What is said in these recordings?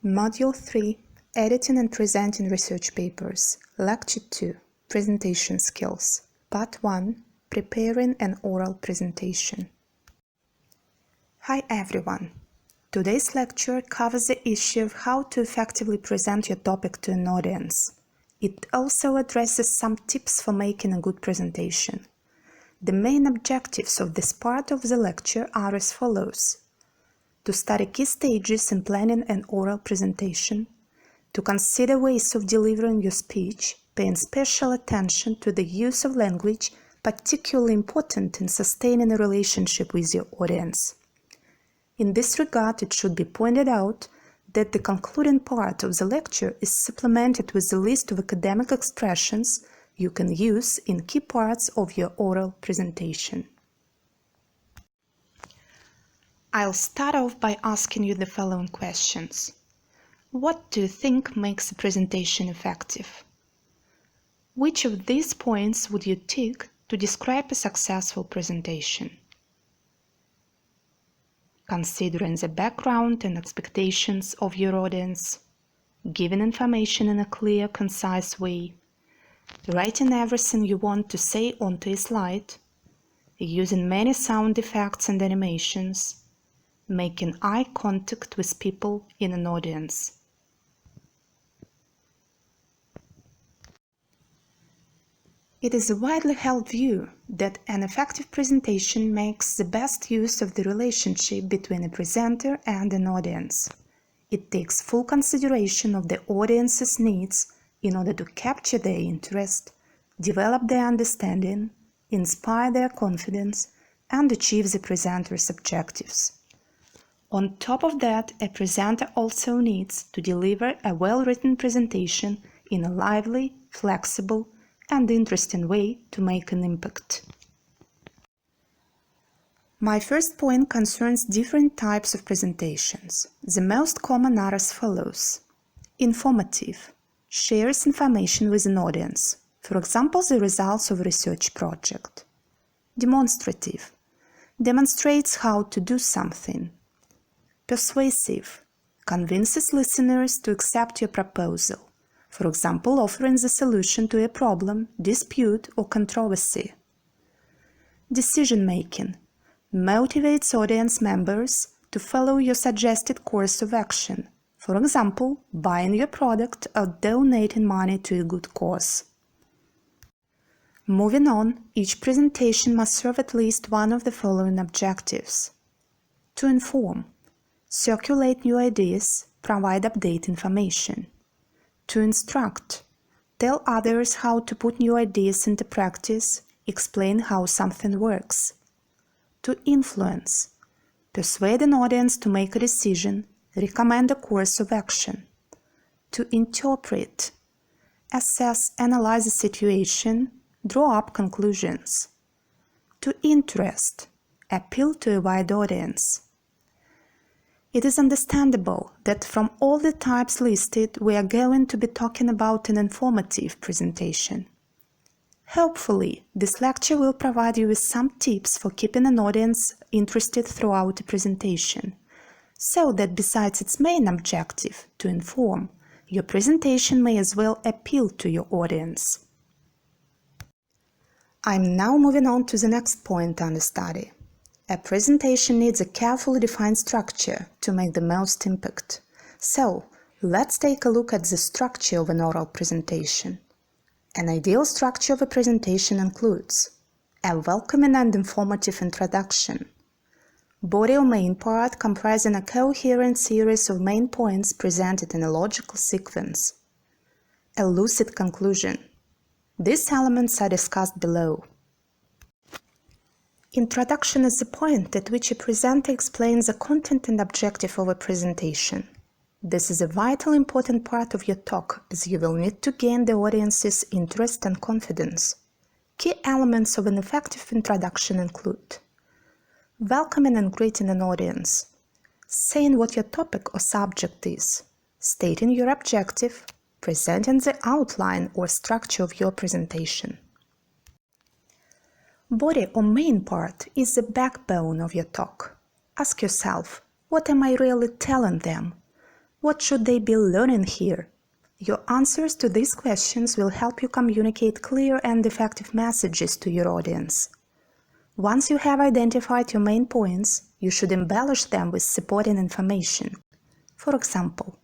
Module 3 Editing and Presenting Research Papers, Lecture 2 Presentation Skills, Part 1 Preparing an Oral Presentation. Hi everyone! Today's lecture covers the issue of how to effectively present your topic to an audience. It also addresses some tips for making a good presentation. The main objectives of this part of the lecture are as follows: to study key stages in planning an oral presentation, to consider ways of delivering your speech, paying special attention to the use of language, particularly important in sustaining a relationship with your audience. In this regard, it should be pointed out that the concluding part of the lecture is supplemented with a list of academic expressions you can use in key parts of your oral presentation. I'll start off by asking you the following questions. What do you think makes a presentation effective? Which of these points would you tick to describe a successful presentation? Considering the background and expectations of your audience, giving information in a clear, concise way, writing everything you want to say onto a slide, using many sound effects and animations, making eye contact with people in an audience. It is a widely held view that an effective presentation makes the best use of the relationship between a presenter and an audience. It takes full consideration of the audience's needs in order to capture their interest, develop their understanding, inspire their confidence, and achieve the presenter's objectives. On top of that, a presenter also needs to deliver a well-written presentation in a lively, flexible, and interesting way to make an impact. My first point concerns different types of presentations. The most common are as follows: informative, shares information with an audience, for example, the results of a research project. Demonstrative, demonstrates how to do something. Persuasive, convinces listeners to accept your proposal, for example, offering the solution to a problem, dispute, or controversy. Decision-making, motivates audience members to follow your suggested course of action, for example, buying your product or donating money to a good cause. Moving on, each presentation must serve at least one of the following objectives: to inform, circulate new ideas, provide update information. To instruct, tell others how to put new ideas into practice, explain how something works. To influence, persuade an audience to make a decision, recommend a course of action. To interpret, assess, analyze a situation, draw up conclusions. To interest, appeal to a wide audience. It is understandable that from all the types listed, we are going to be talking about an informative presentation. Hopefully, this lecture will provide you with some tips for keeping an audience interested throughout the presentation, so that besides its main objective, to inform, your presentation may as well appeal to your audience. I'm now moving on to the next point under study. A presentation needs a carefully defined structure to make the most impact. So, let's take a look at the structure of an oral presentation. An ideal structure of a presentation includes a welcoming and informative introduction, body or main part comprising a coherent series of main points presented in a logical sequence, a lucid conclusion. These elements are discussed below. Introduction is the point at which a presenter explains the content and objective of a presentation. This is a vitally important part of your talk, as you will need to gain the audience's interest and confidence. Key elements of an effective introduction include welcoming and greeting an audience, saying what your topic or subject is, stating your objective, presenting the outline or structure of your presentation. Body or main part is the backbone of your talk. Ask yourself, what am I really telling them? What should they be learning here? Your answers to these questions will help you communicate clear and effective messages to your audience. Once you have identified your main points, you should embellish them with supporting information. For example,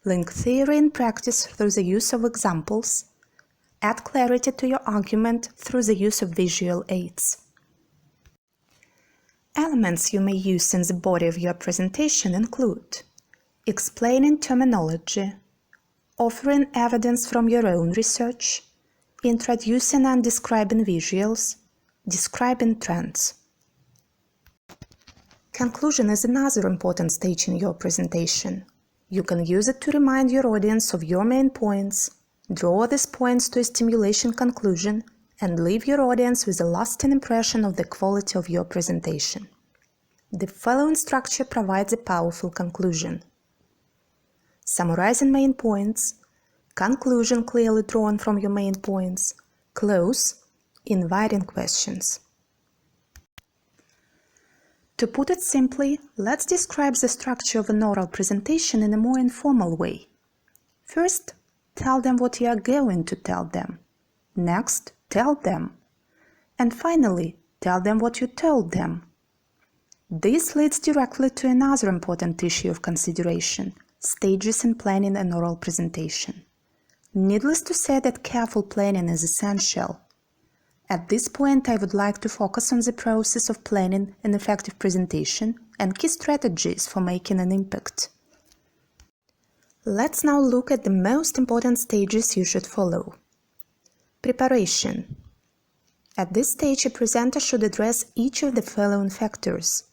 link theory and practice through the use of examples. Add clarity to your argument through the use of visual aids. Elements you may use in the body of your presentation include explaining terminology, offering evidence from your own research, introducing and describing visuals, describing trends. Conclusion is another important stage in your presentation. You can use it to remind your audience of your main points, draw these points to a stimulation conclusion, and leave your audience with a lasting impression of the quality of your presentation. The following structure provides a powerful conclusion: summarizing main points, conclusion clearly drawn from your main points, close, inviting questions. To put it simply, let's describe the structure of an oral presentation in a more informal way. First, tell them what you are going to tell them. Next, tell them. And finally, tell them what you told them. This leads directly to another important issue of consideration: stages in planning an oral presentation. Needless to say that careful planning is essential. At this point, I would like to focus on the process of planning an effective presentation and key strategies for making an impact. Let's now look at the most important stages you should follow. Preparation. At this stage, a presenter should address each of the following factors.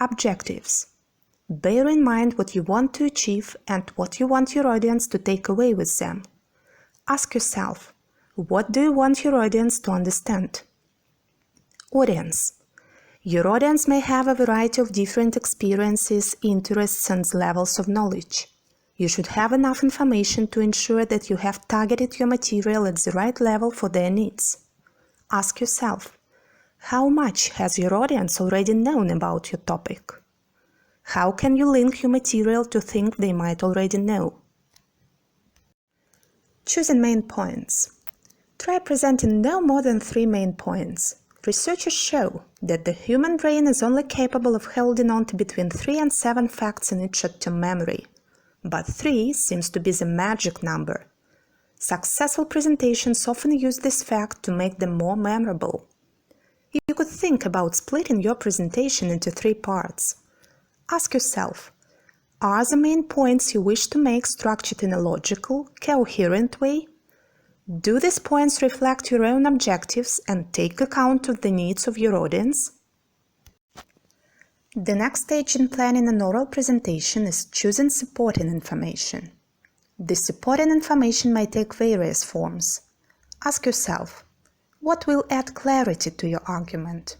Objectives. Bear in mind what you want to achieve and what you want your audience to take away with them. Ask yourself, what do you want your audience to understand? Audience. Your audience may have a variety of different experiences, interests, and levels of knowledge. You should have enough information to ensure that you have targeted your material at the right level for their needs. Ask yourself, how much has your audience already known about your topic? How can you link your material to things they might already know? Choosing main points. Try presenting no more than 3 main points. Researchers show that the human brain is only capable of holding on to between 3 and 7 facts in its short-term memory. But 3 seems to be the magic number. Successful presentations often use this fact to make them more memorable. You could think about splitting your presentation into 3 parts. Ask yourself, are the main points you wish to make structured in a logical, coherent way? Do these points reflect your own objectives and take account of the needs of your audience? The next stage in planning an oral presentation is choosing supporting information. The supporting information may take various forms. Ask yourself, what will add clarity to your argument?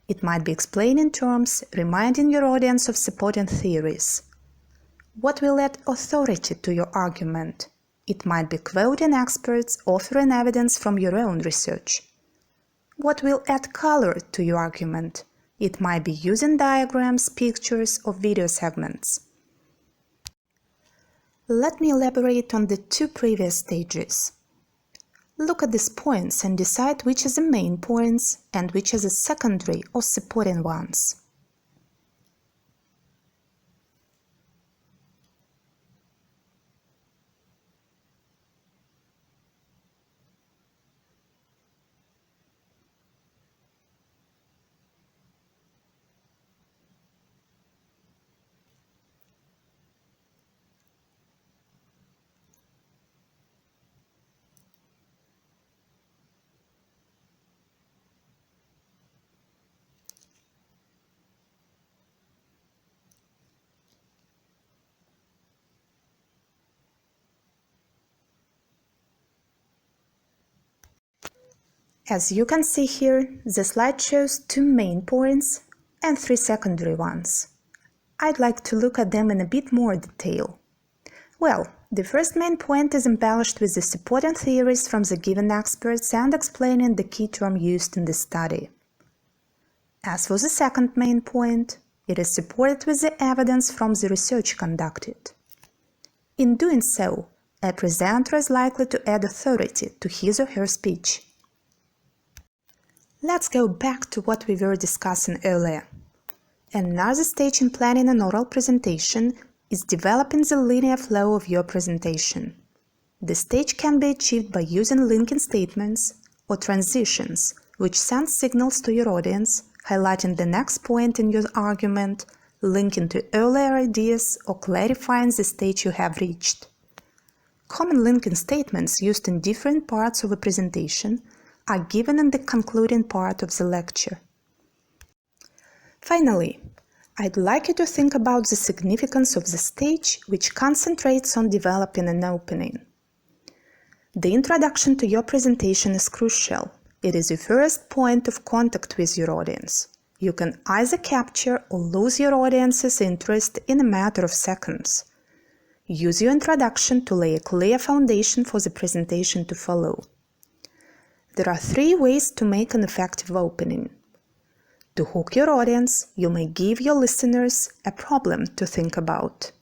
It might be explaining terms, reminding your audience of supporting theories. What will add authority to your argument? It might be quoting experts, offering evidence from your own research. What will add color to your argument? It might be using diagrams, pictures, or video segments. Let me elaborate on the 2 previous stages. Look at these points and decide which are the main points and which are the secondary or supporting ones. As you can see here, the slide shows 2 main points and 3 secondary ones. I'd like to look at them in a bit more detail. Well, the first main point is embellished with the supporting theories from the given experts and explaining the key term used in the study. As for the second main point, it is supported with the evidence from the research conducted. In doing so, a presenter is likely to add authority to his or her speech. Let's go back to what we were discussing earlier. Another stage in planning an oral presentation is developing the linear flow of your presentation. The stage can be achieved by using linking statements or transitions, which send signals to your audience, highlighting the next point in your argument, linking to earlier ideas, or clarifying the stage you have reached. Common linking statements used in different parts of a presentation are given in the concluding part of the lecture. Finally, I'd like you to think about the significance of the stage, which concentrates on developing an opening. The introduction to your presentation is crucial. It is your first point of contact with your audience. You can either capture or lose your audience's interest in a matter of seconds. Use your introduction to lay a clear foundation for the presentation to follow. There are 3 ways to make an effective opening. To hook your audience, you may give your listeners a problem to think about.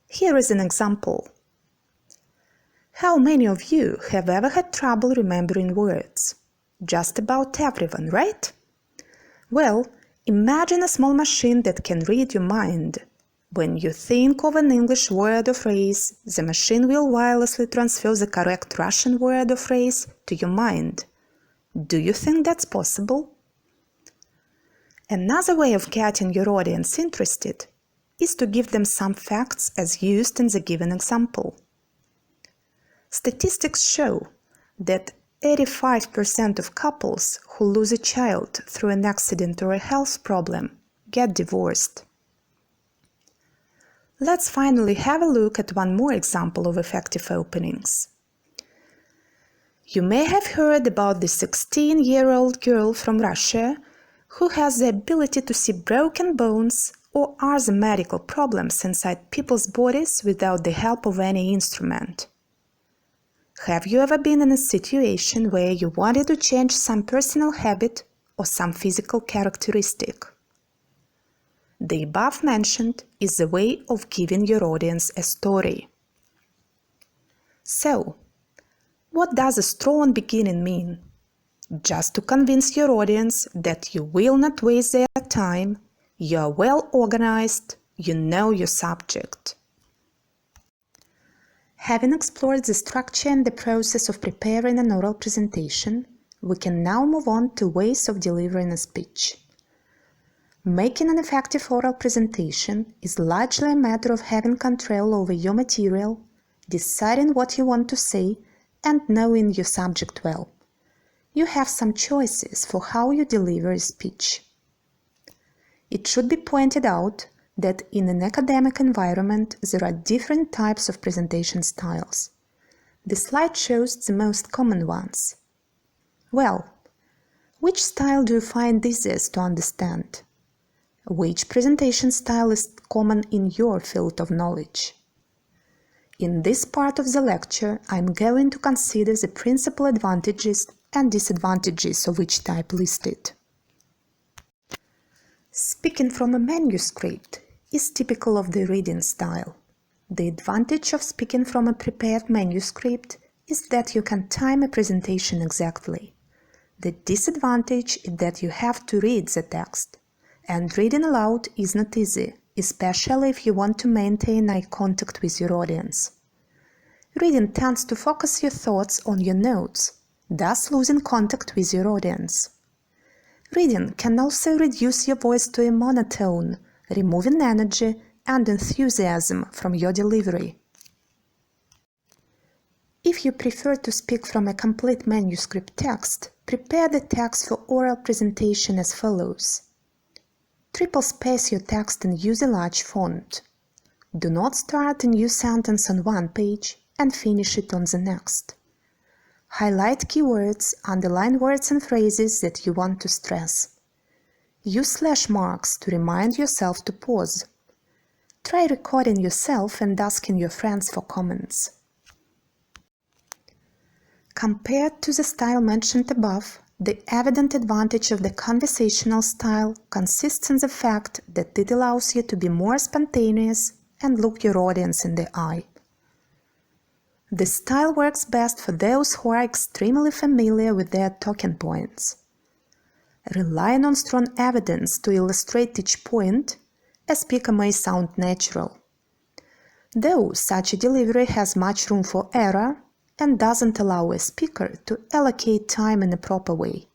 Here is an example. How many of you have ever had trouble remembering words? Just about everyone, right? Well, imagine a small machine that can read your mind. When you think of an English word or phrase, the machine will wirelessly transfer the correct Russian word or phrase to your mind. Do you think that's possible? Another way of getting your audience interested is to give them some facts as used in the given example. Statistics show that 85% of couples who lose a child through an accident or a health problem get divorced. Let's finally have a look at one more example of effective openings. You may have heard about the 16-year-old girl from Russia who has the ability to see broken bones or other medical problems inside people's bodies without the help of any instrument. Have you ever been in a situation where you wanted to change some personal habit or some physical characteristic? The above mentioned is a way of giving your audience a story. So, what does a strong beginning mean? Just to convince your audience that you will not waste their time, you are well organized, you know your subject. Having explored the structure and the process of preparing an oral presentation, we can now move on to ways of delivering a speech. Making an effective oral presentation is largely a matter of having control over your material, deciding what you want to say, and knowing your subject well. You have some choices for how you deliver a speech. It should be pointed out that in an academic environment there are different types of presentation styles. The slide shows the most common ones. Well, which style do you find easiest to understand? Which presentation style is common in your field of knowledge? In this part of the lecture, I'm going to consider the principal advantages and disadvantages of each type listed. Speaking from a manuscript is typical of the reading style. The advantage of speaking from a prepared manuscript is that you can time a presentation exactly. The disadvantage is that you have to read the text, and reading aloud is not easy, especially if you want to maintain eye contact with your audience. Reading tends to focus your thoughts on your notes, thus losing contact with your audience. Reading can also reduce your voice to a monotone, removing energy and enthusiasm from your delivery. If you prefer to speak from a complete manuscript text, prepare the text for oral presentation as follows. Triple space your text and use a large font. Do not start a new sentence on one page and finish it on the next. Highlight keywords, underline words and phrases that you want to stress. Use slash marks to remind yourself to pause. Try recording yourself and asking your friends for comments. Compared to the style mentioned above, the evident advantage of the conversational style consists in the fact that it allows you to be more spontaneous and look your audience in the eye. This style works best for those who are extremely familiar with their talking points. Relying on strong evidence to illustrate each point, a speaker may sound natural. Though such a delivery has much room for error and doesn't allow a speaker to allocate time in a proper way.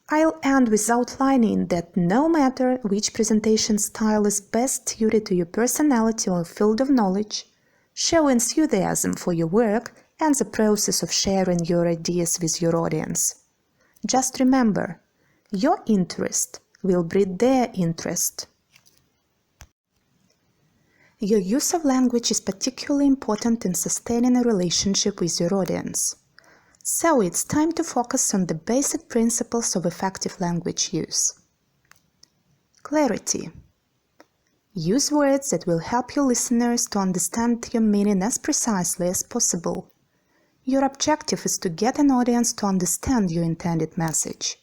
I'll end with outlining that no matter which presentation style is best suited to your personality or field of knowledge, show enthusiasm for your work and the process of sharing your ideas with your audience. Just remember, your interest will breed their interest. Your use of language is particularly important in sustaining a relationship with your audience. So it's time to focus on the basic principles of effective language use. Clarity. Use words that will help your listeners to understand your meaning as precisely as possible. Your objective is to get an audience to understand your intended message.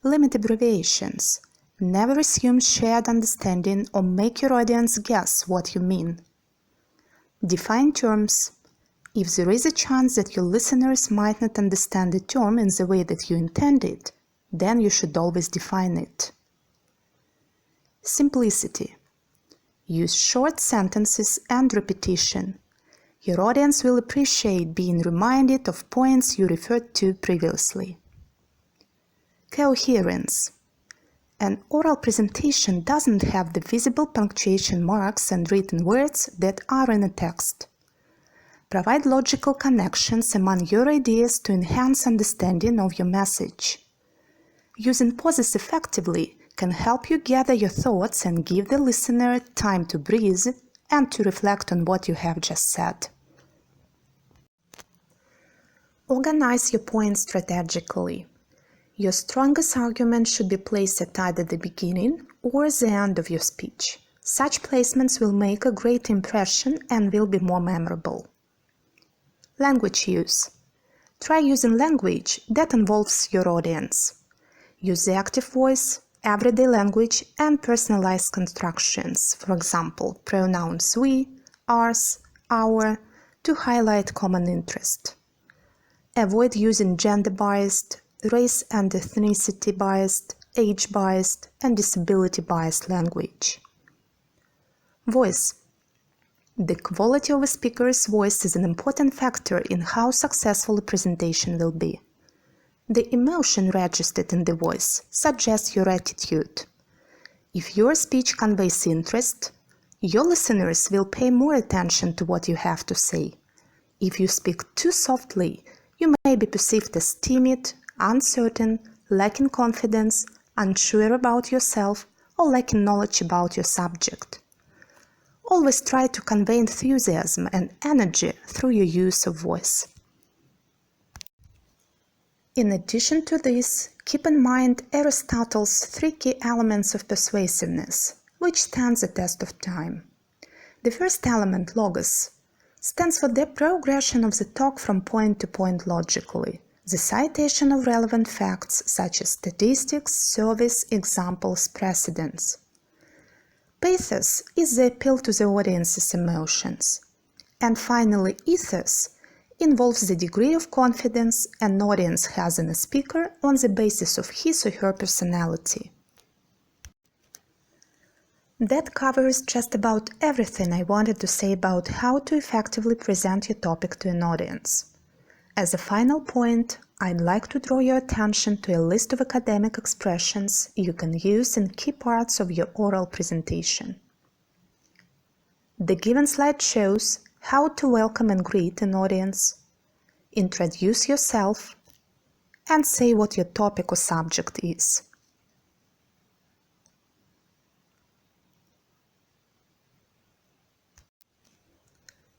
Limit abbreviations. Never assume shared understanding or make your audience guess what you mean. Define terms. If there is a chance that your listeners might not understand the term in the way that you intended, then you should always define it. Simplicity. Use short sentences and repetition. Your audience will appreciate being reminded of points you referred to previously. Coherence. An oral presentation doesn't have the visible punctuation marks and written words that are in a text. Provide logical connections among your ideas to enhance understanding of your message. Using pauses effectively can help you gather your thoughts and give the listener time to breathe and to reflect on what you have just said. Organize your points strategically. Your strongest argument should be placed at either the beginning or the end of your speech. Such placements will make a great impression and will be more memorable. Language use. Try using language that involves your audience. Use the active voice, everyday language, and personalized constructions, for example, pronouns we, ours, our, to highlight common interest. Avoid using gender-biased, race and ethnicity-biased, age-biased, and disability-biased language. Voice. The quality of a speaker's voice is an important factor in how successful a presentation will be. The emotion registered in the voice suggests your attitude. If your speech conveys interest, your listeners will pay more attention to what you have to say. If you speak too softly, you may be perceived as timid, uncertain, lacking confidence, unsure about yourself, or lacking knowledge about your subject. Always try to convey enthusiasm and energy through your use of voice. In addition to this, keep in mind Aristotle's 3 key elements of persuasiveness, which stands the test of time. The first element, logos, stands for the progression of the talk from point to point logically, the citation of relevant facts such as statistics, surveys, examples, precedents. Pathos is the appeal to the audience's emotions. And finally, ethos involves the degree of confidence an audience has in a speaker on the basis of his or her personality. That covers just about everything I wanted to say about how to effectively present your topic to an audience. As a final point, I'd like to draw your attention to a list of academic expressions you can use in key parts of your oral presentation. The given slide shows how to welcome and greet an audience, introduce yourself, and say what your topic or subject is.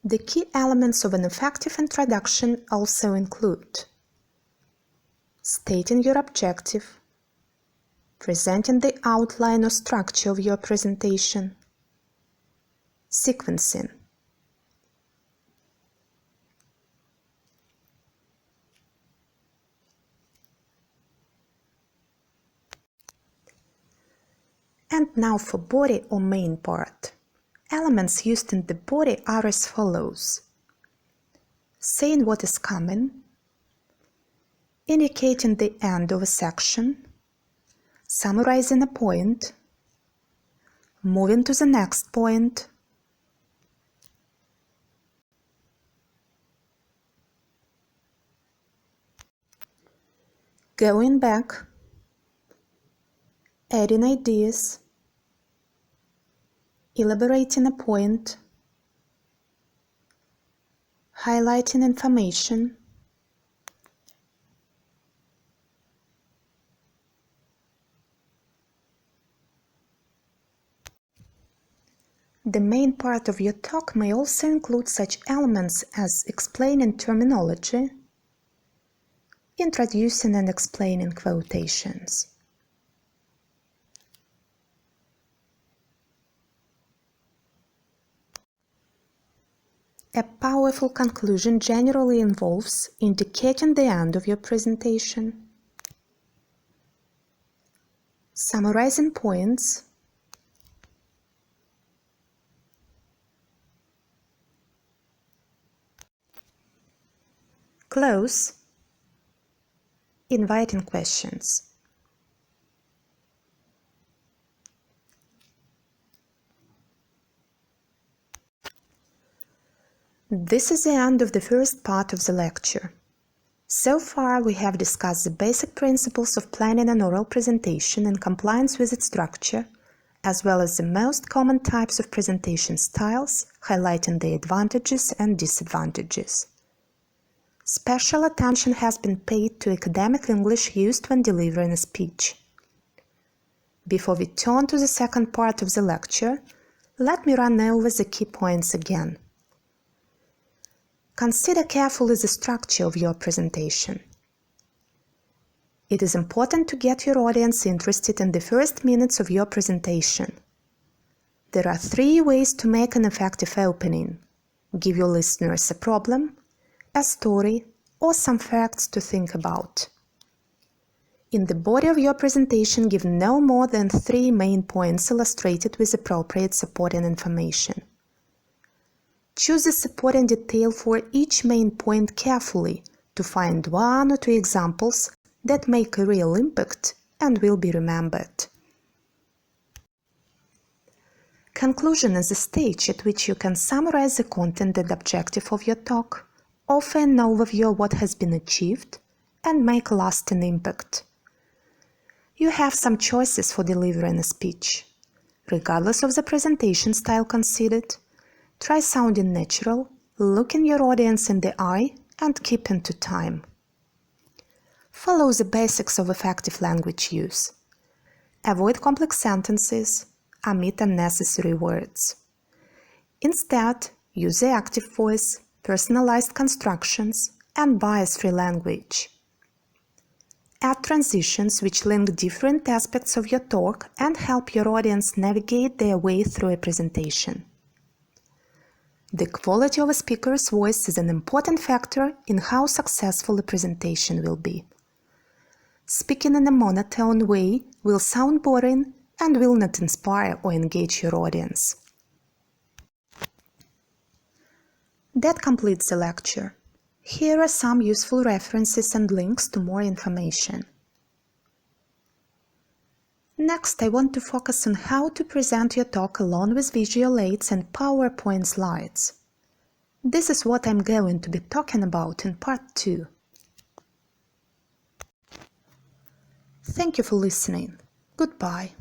The key elements of an effective introduction also include stating your objective, presenting the outline or structure of your presentation, sequencing, and now for body or main part. Elements used in the body are as follows: saying what is coming, indicating the end of a section, summarizing a point, moving to the next point, going back, adding ideas, elaborating a point, highlighting information, the main part of your talk may also include such elements as explaining terminology, introducing and explaining quotations. A powerful conclusion generally involves indicating the end of your presentation, summarizing points, close, inviting questions. This is the end of the first part of the lecture. So far, we have discussed the basic principles of planning an oral presentation in compliance with its structure, as well as the most common types of presentation styles, highlighting their advantages and disadvantages. Special attention has been paid to academic English used when delivering a speech. Before we turn to the second part of the lecture, let me run over the key points again. Consider carefully the structure of your presentation. It is important to get your audience interested in the first minutes of your presentation. There are 3 ways to make an effective opening: give your listeners a problem, a story, or some facts to think about. In the body of your presentation, give no more than 3 main points illustrated with appropriate supporting information. Choose a supporting detail for each main point carefully to find 1 or 2 examples that make a real impact and will be remembered. Conclusion is a stage at which you can summarize the content and objective of your talk, offer an overview of what has been achieved, and make a lasting impact. You have some choices for delivering a speech. Regardless of the presentation style considered, try sounding natural, looking your audience in the eye, and keeping to time. Follow the basics of effective language use. Avoid complex sentences, omit unnecessary words. Instead, use the active voice, personalized constructions, and bias-free language. Add transitions which link different aspects of your talk and help your audience navigate their way through a presentation. The quality of a speaker's voice is an important factor in how successful a presentation will be. Speaking in a monotone way will sound boring and will not inspire or engage your audience. That completes the lecture. Here are some useful references and links to more information. Next, I want to focus on how to present your talk along with visual aids and PowerPoint slides. This is what I'm going to be talking about in part 2. Thank you for listening. Goodbye.